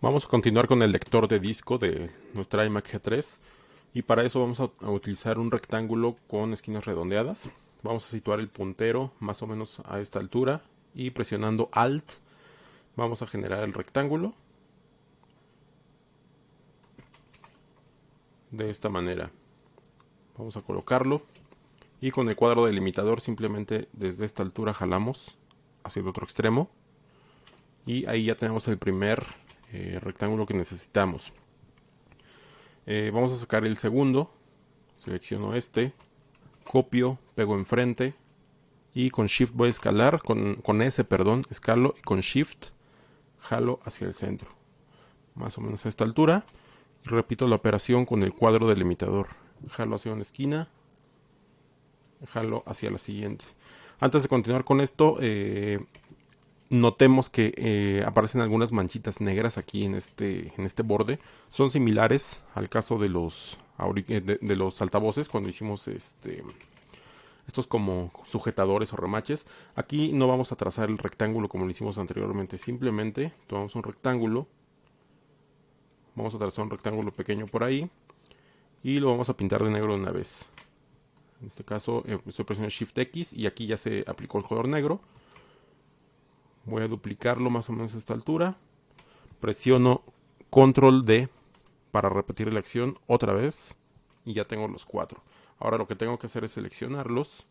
Vamos a continuar con el lector de disco de nuestra iMac G3 y para eso vamos a utilizar un rectángulo con esquinas redondeadas. Vamos a situar el puntero más o menos a esta altura y presionando Alt vamos a generar el rectángulo de esta manera. Vamos a colocarlo y con el cuadro delimitador simplemente desde esta altura jalamos hacia el otro extremo y ahí ya tenemos el primer rectángulo que necesitamos. Vamos a sacar el segundo, selecciono este, copio, pego enfrente y con Shift voy a escalar, con S, perdón, escalo y con Shift jalo hacia el centro, más o menos a esta altura. Y repito la operación con el cuadro delimitador, jalo hacia una esquina, jalo hacia la siguiente. Antes de continuar con esto, notemos que aparecen algunas manchitas negras aquí en este borde. Son similares al caso de de los altavoces cuando hicimos estos como sujetadores o remaches. Aquí no vamos a trazar el rectángulo como lo hicimos anteriormente. Simplemente tomamos un rectángulo. Vamos a trazar un rectángulo pequeño por ahí. Y lo vamos a pintar de negro de una vez. En este caso estoy presionando Shift X y aquí ya se aplicó el color negro. Voy a duplicarlo más o menos a esta altura. Presiono Control D para repetir la acción otra vez. Y ya tengo los cuatro. Ahora lo que tengo que hacer es seleccionarlos.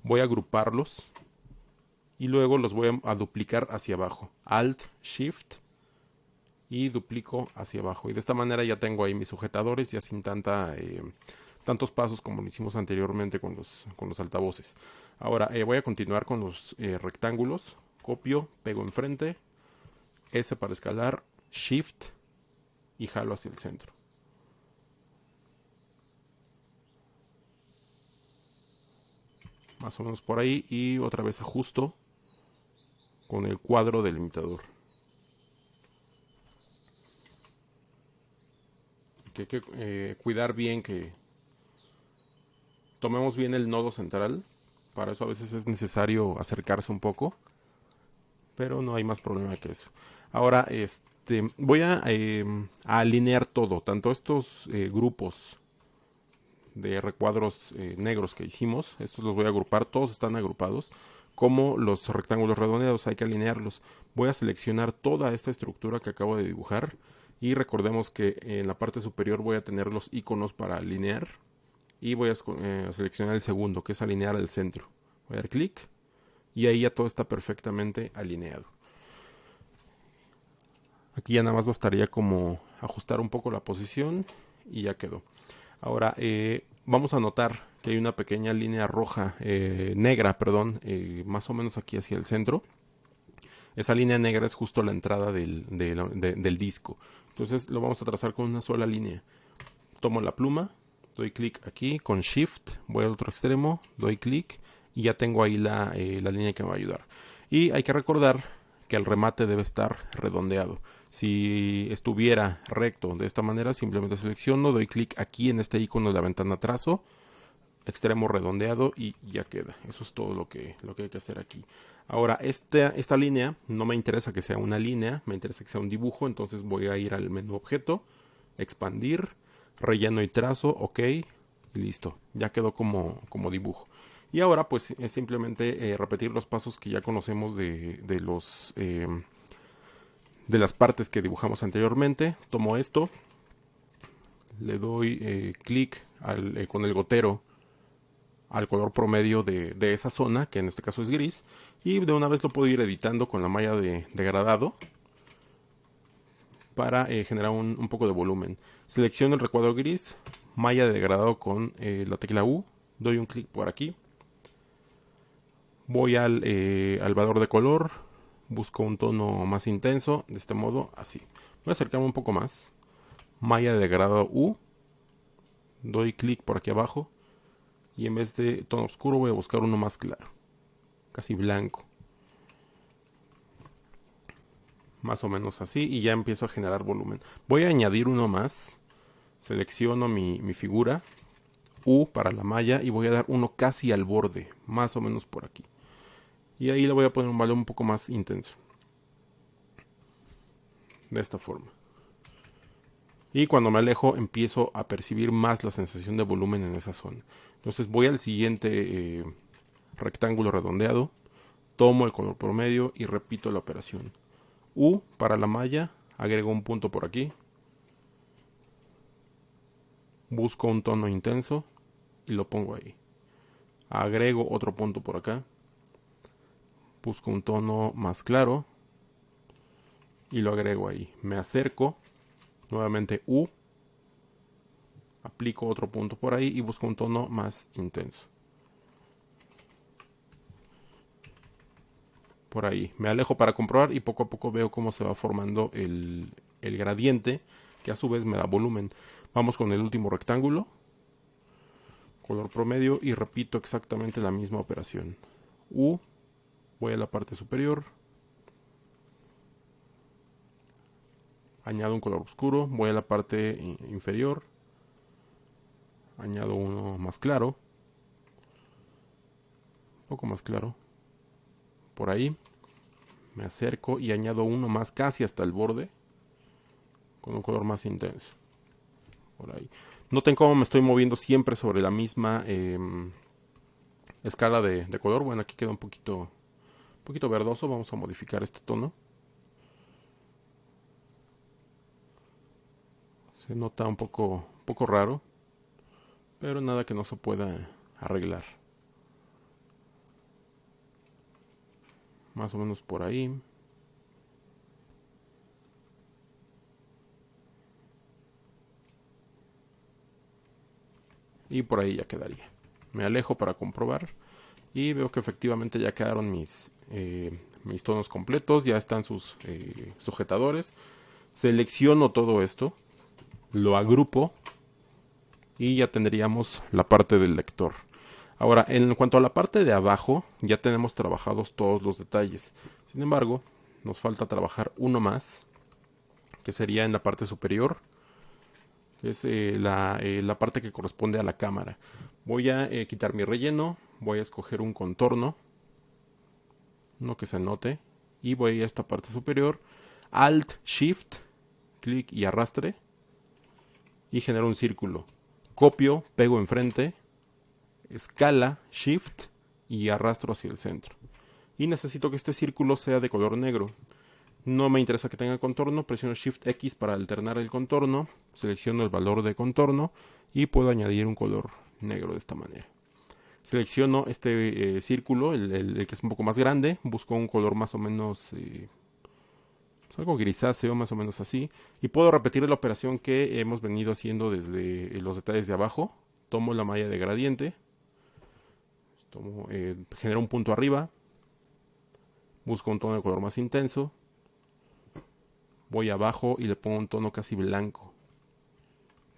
Voy a agruparlos. Y luego los voy a duplicar hacia abajo. Alt, Shift. Y duplico hacia abajo. Y de esta manera ya tengo ahí mis sujetadores. Ya sin tantos pasos como lo hicimos anteriormente con los altavoces. Ahora voy a continuar con los rectángulos. Copio, pego enfrente. S para escalar. Shift. Y jalo hacia el centro. Más o menos por ahí. Y otra vez ajusto con el cuadro delimitador. Hay que cuidar bien que tomemos bien el nodo central. Para eso a veces es necesario acercarse un poco. Pero no hay más problema que eso. Ahora voy a alinear todo. Tanto estos grupos de recuadros negros que hicimos. Estos los voy a agrupar. Todos están agrupados. Como los rectángulos redondeados hay que alinearlos. Voy a seleccionar toda esta estructura que acabo de dibujar. Y recordemos que en la parte superior voy a tener los iconos para alinear. Y voy a seleccionar el segundo, que es alinear al centro. Voy a dar clic. Y ahí ya todo está perfectamente alineado. Aquí ya nada más bastaría como ajustar un poco la posición. Y ya quedó. Ahora vamos a notar que hay una pequeña línea roja, negra, perdón, más o menos aquí hacia el centro. Esa línea negra es justo la entrada del disco. Entonces lo vamos a trazar con una sola línea. Tomo la pluma, doy clic aquí, con Shift, voy al otro extremo, doy clic y ya tengo ahí la línea que me va a ayudar. Y hay que recordar que el remate debe estar redondeado. Si estuviera recto de esta manera, simplemente selecciono, doy clic aquí en este icono de la ventana trazo, extremo redondeado y ya queda. Eso es todo lo que hay que hacer aquí. Ahora, esta línea no me interesa que sea una línea, me interesa que sea un dibujo, entonces voy a ir al menú objeto, expandir, relleno y trazo, ok, y listo, ya quedó como dibujo. Y ahora pues es simplemente repetir los pasos que ya conocemos de las partes que dibujamos anteriormente. Tomo esto, le doy clic con el gotero al color promedio de esa zona, que en este caso es gris, y de una vez lo puedo ir editando con la malla de degradado para generar un poco de volumen. Selecciono el recuadro gris, malla de degradado con la tecla U, doy un clic por aquí, voy al valor de color, busco un tono más intenso, de este modo, así. Voy a acercarme un poco más, malla de degradado U, doy clic por aquí abajo, y en vez de tono oscuro voy a buscar uno más claro, casi blanco. Más o menos así, y ya empiezo a generar volumen. Voy a añadir uno más, selecciono mi figura, U para la malla, y voy a dar uno casi al borde, más o menos por aquí. Y ahí le voy a poner un valor un poco más intenso. de esta forma. Y cuando me alejo empiezo a percibir más la sensación de volumen en esa zona. Entonces voy al siguiente rectángulo redondeado, tomo el color promedio y repito la operación. U para la malla, agrego un punto por aquí, busco un tono intenso y lo pongo ahí. Agrego otro punto por acá, busco un tono más claro y lo agrego ahí. Me acerco, nuevamente U, aplico otro punto por ahí y busco un tono más intenso. Por ahí me alejo para comprobar y poco a poco veo cómo se va formando el gradiente, que a su vez me da volumen. Vamos con el último rectángulo, color promedio, y repito exactamente la misma operación. U, voy a la parte superior, añado un color oscuro, voy a la parte inferior, añado uno más claro, un poco más claro, por ahí, me acerco y añado uno más casi hasta el borde, con un color más intenso, por ahí. Noten cómo me estoy moviendo siempre sobre la misma escala de color. Bueno, aquí queda un poquito verdoso, vamos a modificar este tono. Se nota un poco raro, pero nada que no se pueda arreglar. Más o menos por ahí. Y por ahí ya quedaría. Me alejo para comprobar y veo que efectivamente ya quedaron mis tonos completos, ya están sus sujetadores. Selecciono todo esto, lo agrupo y ya tendríamos la parte del lector. Ahora, en cuanto a la parte de abajo, ya tenemos trabajados todos los detalles. Sin embargo, nos falta trabajar uno más, que sería en la parte superior, que es la parte que corresponde a la cámara. Voy a quitar mi relleno, voy a escoger un contorno, uno que se note, y voy a esta parte superior, Alt, Shift, clic y arrastre, y genero un círculo. Copio, pego enfrente, escala, Shift y arrastro hacia el centro. Y necesito que este círculo sea de color negro. No me interesa que tenga contorno, presiono Shift X para alternar el contorno, selecciono el valor de contorno y puedo añadir un color negro de esta manera. Selecciono este círculo, el que es un poco más grande, busco un color más o menos algo grisáceo, más o menos así, y puedo repetir la operación que hemos venido haciendo desde los detalles de abajo. Tomo la malla de gradiente, genero un punto arriba, busco un tono de color más intenso, voy abajo y le pongo un tono casi blanco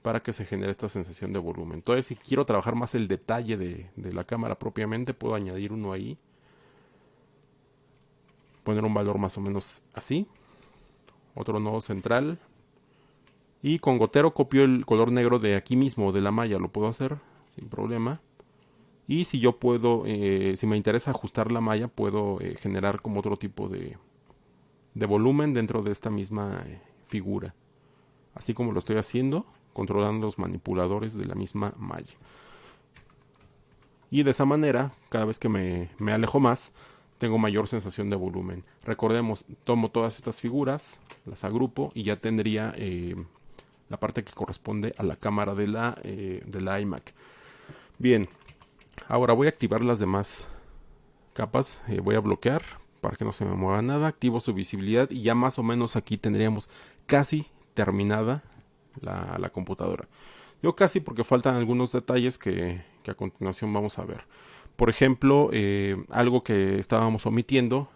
para que se genere esta sensación de volumen. Entonces, si quiero trabajar más el detalle de la cámara propiamente, puedo añadir uno ahí, poner un valor más o menos así, otro nodo central, y con gotero copio el color negro de aquí mismo, de la malla, lo puedo hacer sin problema. Y si yo puedo, si me interesa ajustar la malla, puedo generar como otro tipo de volumen dentro de esta misma figura. Así como lo estoy haciendo, controlando los manipuladores de la misma malla. Y de esa manera, cada vez que me alejo más, tengo mayor sensación de volumen. Recordemos, tomo todas estas figuras, las agrupo y ya tendría la parte que corresponde a la cámara de la iMac. Bien, ahora voy a activar las demás capas. Voy a bloquear para que no se me mueva nada. Activo su visibilidad y ya más o menos aquí tendríamos casi terminada la computadora. Digo casi porque faltan algunos detalles que a continuación vamos a ver. Por ejemplo, algo que estábamos omitiendo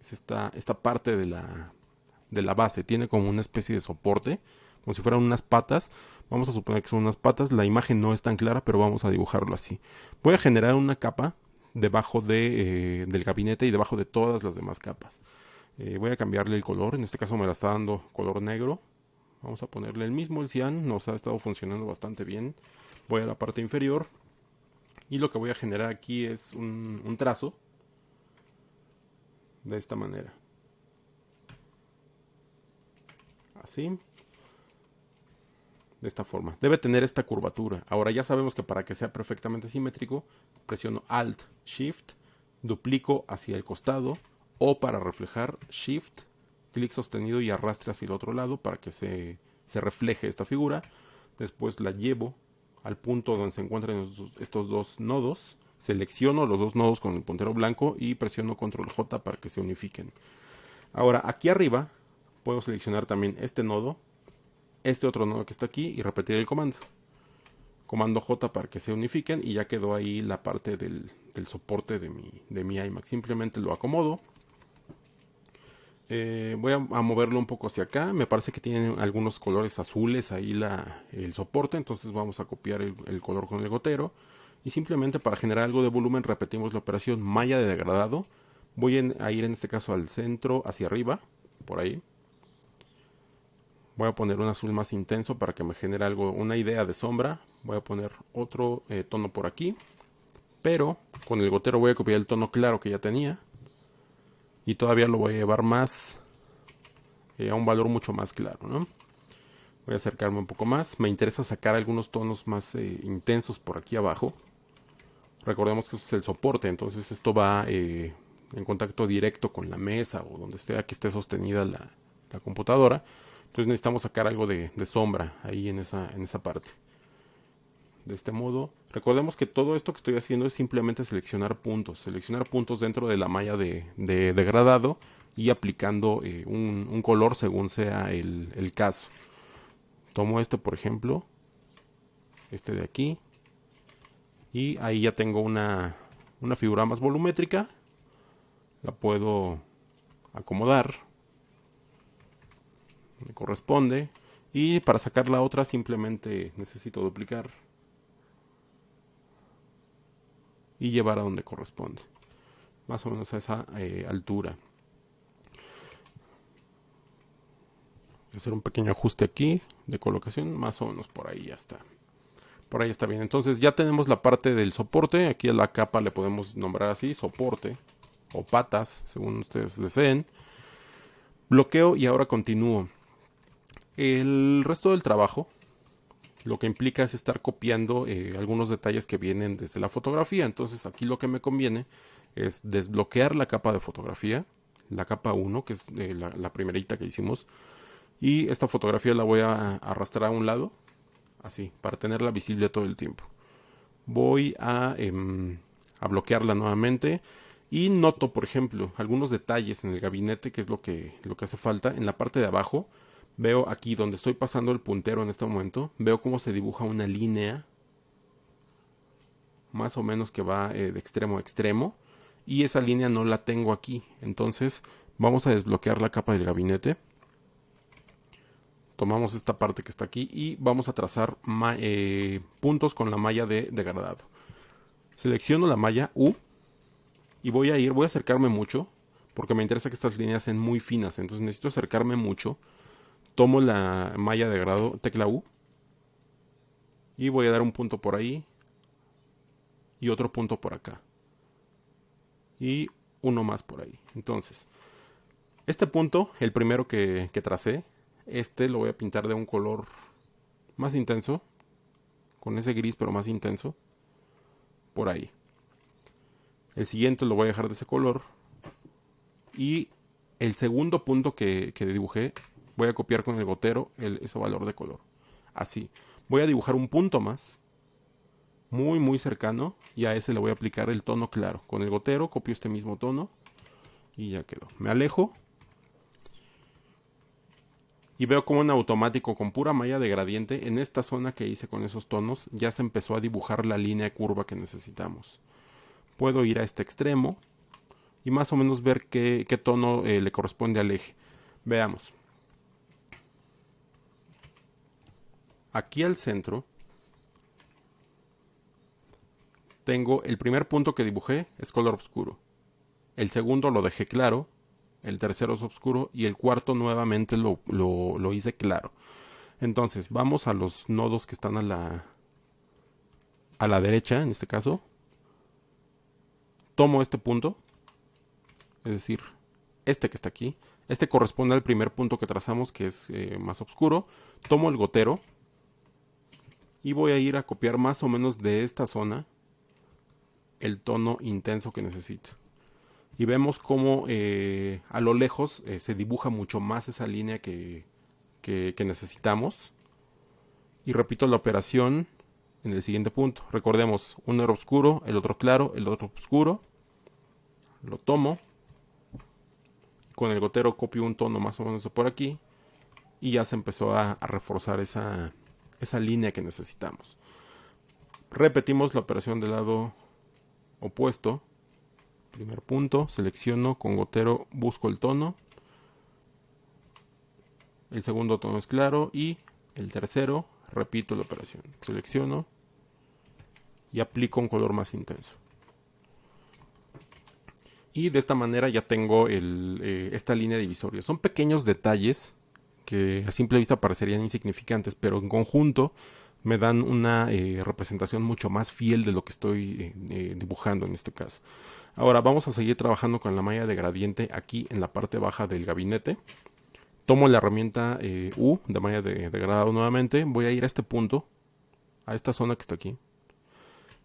es esta parte de la base. Tiene como una especie de soporte, como si fueran unas patas. Vamos a suponer que son unas patas. La imagen no es tan clara, pero vamos a dibujarlo así. Voy a generar una capa debajo del gabinete y debajo de todas las demás capas. Voy a cambiarle el color. En este caso me la está dando color negro. Vamos a ponerle el mismo, el cian. Nos ha estado funcionando bastante bien. Voy a la parte inferior. Y lo que voy a generar aquí es un trazo. De esta manera. así, de esta forma. Debe tener esta curvatura. Ahora ya sabemos que para que sea perfectamente simétrico, presiono Alt, Shift, duplico hacia el costado, o para reflejar, Shift, clic sostenido y arrastre hacia el otro lado para que se refleje esta figura. Después la llevo al punto donde se encuentran estos dos nodos. Selecciono los dos nodos con el puntero blanco y presiono Control J para que se unifiquen. Ahora aquí arriba puedo seleccionar también este nodo, este otro nodo que está aquí y repetir el comando. Comando J para que se unifiquen y ya quedó ahí la parte del soporte de mi iMac. Simplemente lo acomodo. Voy a moverlo un poco hacia acá. Me parece que tiene algunos colores azules ahí el soporte. Entonces vamos a copiar el color con el gotero. Y simplemente para generar algo de volumen repetimos la operación malla de degradado. Voy a ir en este caso al centro, hacia arriba, por ahí. Voy a poner un azul más intenso para que me genere una idea de sombra. Voy a poner otro tono por aquí. Pero con el gotero voy a copiar el tono claro que ya tenía. Y todavía lo voy a llevar más a un valor mucho más claro, ¿no? Voy a acercarme un poco más. Me interesa sacar algunos tonos más intensos por aquí abajo. Recordemos que este es el soporte, entonces esto va en contacto directo con la mesa o donde esté que esté sostenida la computadora. Entonces necesitamos sacar algo de sombra ahí en esa parte. De este modo, recordemos que todo esto que estoy haciendo es simplemente seleccionar puntos dentro de la malla de degradado y aplicando un color según sea el caso. Tomo este por ejemplo, este de aquí, y ahí ya tengo una figura más volumétrica. La puedo acomodar, me corresponde, y para sacar la otra simplemente necesito duplicar y llevar a donde corresponde, más o menos a esa altura. Voy a hacer un pequeño ajuste aquí de colocación, más o menos por ahí ya está. Por ahí está bien. Entonces ya tenemos la parte del soporte. Aquí a la capa le podemos nombrar así, soporte o patas, según ustedes deseen. Bloqueo y ahora continúo. El resto del trabajo lo que implica es estar copiando algunos detalles que vienen desde la fotografía. Entonces aquí lo que me conviene es desbloquear la capa de fotografía, la capa 1, que es la primerita que hicimos. Y esta fotografía la voy a arrastrar a un lado, así, para tenerla visible todo el tiempo. Voy a bloquearla nuevamente y noto, por ejemplo, algunos detalles en el gabinete, que es lo que hace falta. En la parte de abajo veo aquí donde estoy pasando el puntero en este momento, veo cómo se dibuja una línea más o menos que va de extremo a extremo, y esa línea no la tengo aquí. Entonces vamos a desbloquear la capa del gabinete. Tomamos esta parte que está aquí y vamos a trazar puntos con la malla de degradado. Selecciono la malla U y voy a acercarme mucho porque me interesa que estas líneas sean muy finas. Entonces necesito acercarme mucho. Tomo la malla de degradado, tecla U, y voy a dar un punto por ahí y otro punto por acá y uno más por ahí. Entonces este punto, el primero que tracé, lo voy a pintar de un color más intenso, con ese gris pero más intenso, por ahí. El siguiente lo voy a dejar de ese color. Y el segundo punto que dibujé, voy a copiar con el gotero ese valor de color. Así. Voy a dibujar un punto más, muy muy cercano, y a ese le voy a aplicar el tono claro. Con el gotero copio este mismo tono y ya quedó. Me alejo. Y veo como en automático, con pura malla de gradiente, en esta zona que hice con esos tonos, ya se empezó a dibujar la línea curva que necesitamos. Puedo ir a este extremo y más o menos ver qué tono le corresponde al eje. Veamos. Aquí al centro tengo el primer punto que dibujé, es color oscuro. El segundo lo dejé claro. El tercero es oscuro y el cuarto nuevamente lo hice claro. Entonces vamos a los nodos que están a la derecha, en este caso. Tomo este punto, es decir, este que está aquí. Este corresponde al primer punto que trazamos, que es más oscuro. Tomo el gotero y voy a ir a copiar más o menos de esta zona el tono intenso que necesito. Y vemos cómo a lo lejos se dibuja mucho más esa línea que necesitamos. Y repito la operación en el siguiente punto. Recordemos, uno era oscuro, el otro claro, el otro oscuro. Lo tomo. Con el gotero copio un tono más o menos de por aquí. Y ya se empezó a reforzar esa línea que necesitamos. Repetimos la operación del lado opuesto. Primer punto, selecciono, con gotero busco el tono. El segundo tono es claro y el tercero repito la operación. Selecciono y aplico un color más intenso. Y de esta manera ya tengo esta línea divisoria. Son pequeños detalles que a simple vista parecerían insignificantes, pero en conjunto me dan una representación mucho más fiel de lo que estoy dibujando en este caso. Ahora vamos a seguir trabajando con la malla de gradiente aquí en la parte baja del gabinete. Tomo la herramienta U de malla de degradado nuevamente. Voy a ir a este punto, a esta zona que está aquí.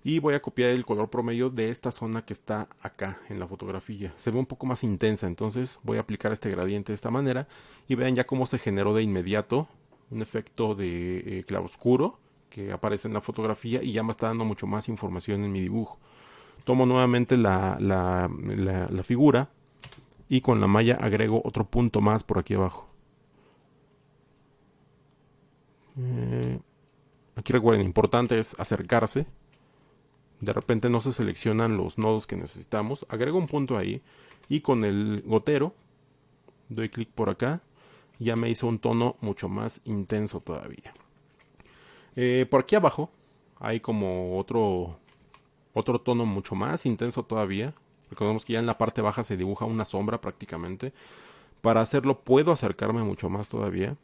Y voy a copiar el color promedio de esta zona que está acá en la fotografía. Se ve un poco más intensa, entonces voy a aplicar este gradiente de esta manera. Y vean ya cómo se generó de inmediato un efecto de claroscuro que aparece en la fotografía y ya me está dando mucho más información en mi dibujo. Tomo nuevamente la figura y con la malla agrego otro punto más por aquí abajo. Aquí recuerden, importante es acercarse. De repente no se seleccionan los nodos que necesitamos. Agrego un punto ahí y con el gotero doy clic por acá. Ya me hizo un tono mucho más intenso todavía. Por aquí abajo hay como otro tono mucho más intenso todavía. Recordemos que ya en la parte baja se dibuja una sombra prácticamente. Para hacerlo puedo acercarme mucho más todavía.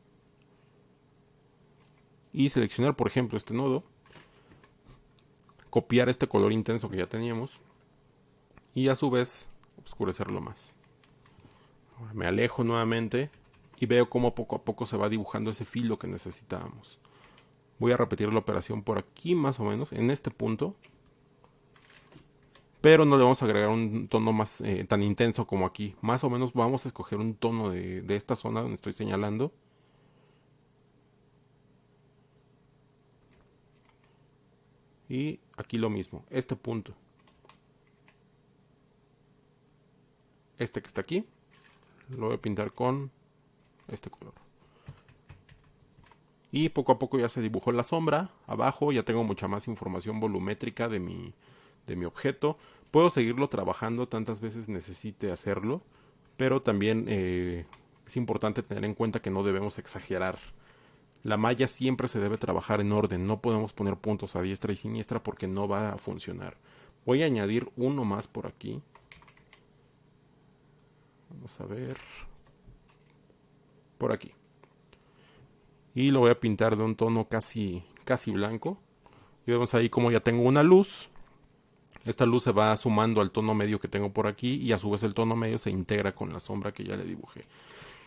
Y seleccionar, por ejemplo, este nodo. Copiar este color intenso que ya teníamos. Y a su vez, oscurecerlo más. Ahora me alejo nuevamente. Y veo cómo poco a poco se va dibujando ese filo que necesitábamos. Voy a repetir la operación por aquí más o menos, en este punto. Pero no le vamos a agregar un tono más tan intenso como aquí. Más o menos vamos a escoger un tono de esta zona donde estoy señalando. Y aquí lo mismo, este punto. Este que está aquí, lo voy a pintar con este color. Y poco a poco ya se dibujó la sombra. Abajo ya tengo mucha más información volumétrica de mi objeto. Puedo seguirlo trabajando tantas veces necesite hacerlo. Pero también es importante tener en cuenta que no debemos exagerar. La malla siempre se debe trabajar en orden. No podemos poner puntos a diestra y siniestra porque no va a funcionar. Voy a añadir uno más por aquí. Vamos a ver. Por aquí. Y lo voy a pintar de un tono casi blanco. Y vemos ahí como ya tengo una luz. Esta luz se va sumando al tono medio que tengo por aquí. Y a su vez el tono medio se integra con la sombra que ya le dibujé.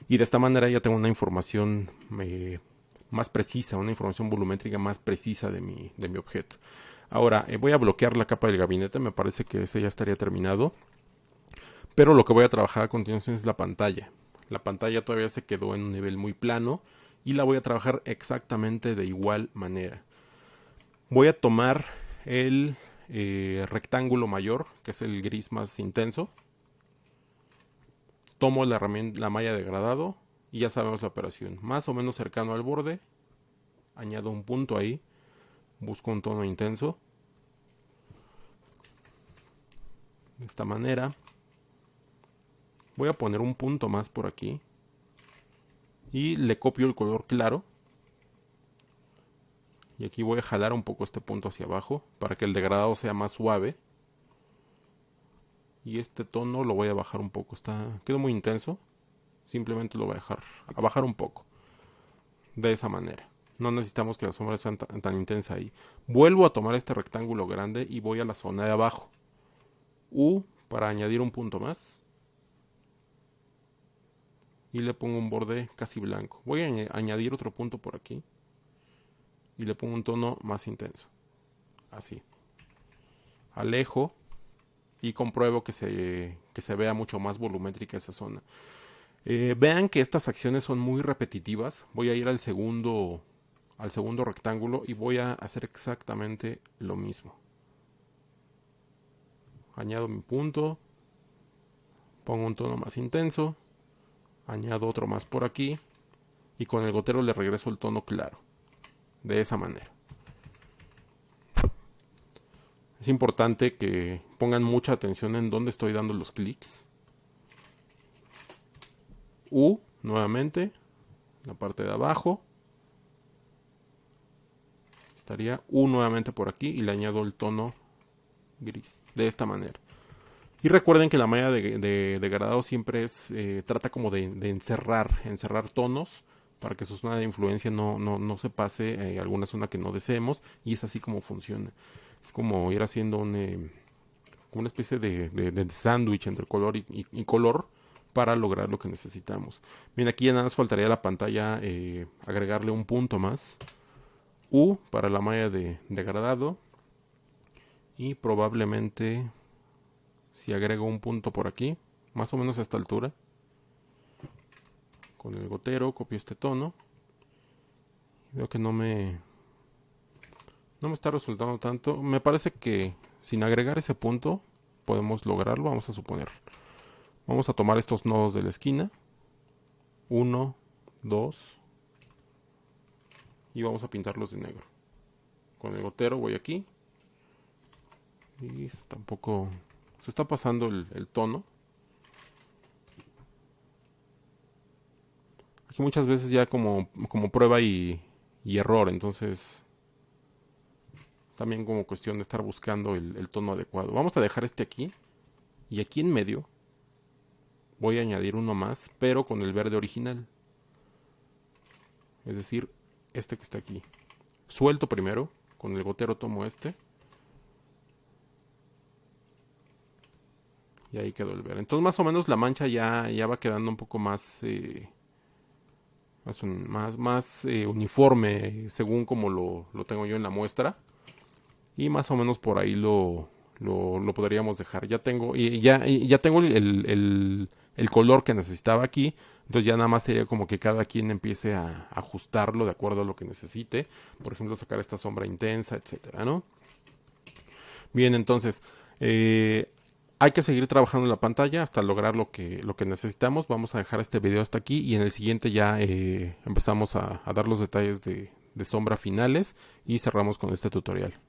Y de esta manera ya tengo una información más precisa, una información volumétrica más precisa de mi objeto. Ahora voy a bloquear la capa del gabinete, me parece que ese ya estaría terminado. Pero lo que voy a trabajar a continuación es la pantalla. La pantalla todavía se quedó en un nivel muy plano y la voy a trabajar exactamente de igual manera. Voy a tomar el rectángulo mayor, que es el gris más intenso. Tomo la malla de degradado y ya sabemos la operación. Más o menos cercano al borde. Añado un punto ahí. Busco un tono intenso. De esta manera. Voy a poner un punto más por aquí. Y le copio el color claro. Y aquí voy a jalar un poco este punto hacia abajo para que el degradado sea más suave. Y este tono lo voy a bajar un poco. Quedó muy intenso. Simplemente lo voy a bajar un poco. De esa manera. No necesitamos que la sombra sea tan intensa ahí. Vuelvo a tomar este rectángulo grande y voy a la zona de abajo. U para añadir un punto más. y le pongo un borde casi blanco. Voy a añadir otro punto por aquí y le pongo un tono más intenso. Así. Alejo y compruebo que se vea mucho más volumétrica esa zona. Vean que estas acciones son muy repetitivas. Voy a ir al segundo rectángulo y voy a hacer exactamente lo mismo. Añado mi punto, pongo un tono más intenso, añado otro más por aquí y con el gotero le regreso el tono claro. De esa manera. Es importante que pongan mucha atención en dónde estoy dando los clics. U, nuevamente, la parte de abajo. Estaría U nuevamente por aquí y le añado el tono gris. De esta manera. Y recuerden que la malla de degradado siempre trata como de encerrar tonos para que su zona de influencia no se pase a alguna zona que no deseemos, y es así como funciona. Es como ir haciendo una especie de sándwich entre color y color para lograr lo que necesitamos. Bien, aquí ya nada más faltaría a la pantalla agregarle un punto más. U para la malla de degradado. Y probablemente si agrego un punto por aquí, más o menos a esta altura, con el gotero copio este tono. Veo que no me está resultando tanto. Me parece que sin agregar ese punto podemos lograrlo. Vamos a suponer. Vamos a tomar estos nodos de la esquina. 1, 2. Y vamos a pintarlos de negro. Con el gotero voy aquí. Y tampoco se está pasando el tono. Aquí muchas veces ya como prueba y error. Entonces también como cuestión de estar buscando el tono adecuado. Vamos a dejar este aquí. Y aquí en medio voy a añadir uno más, pero con el verde original. Es decir, este que está aquí. Suelto primero. Con el gotero tomo este. Y ahí quedó el verde. Entonces más o menos la mancha ya va quedando un poco más uniforme según como lo tengo yo en la muestra. Y más o menos por ahí lo podríamos dejar. Ya tengo el color que necesitaba aquí. Entonces ya nada más sería como que cada quien empiece a ajustarlo de acuerdo a lo que necesite. Por ejemplo, sacar esta sombra intensa, etcétera, ¿no? Bien, entonces hay que seguir trabajando en la pantalla hasta lograr lo que necesitamos. Vamos a dejar este video hasta aquí y en el siguiente ya empezamos a dar los detalles de sombra finales y cerramos con este tutorial.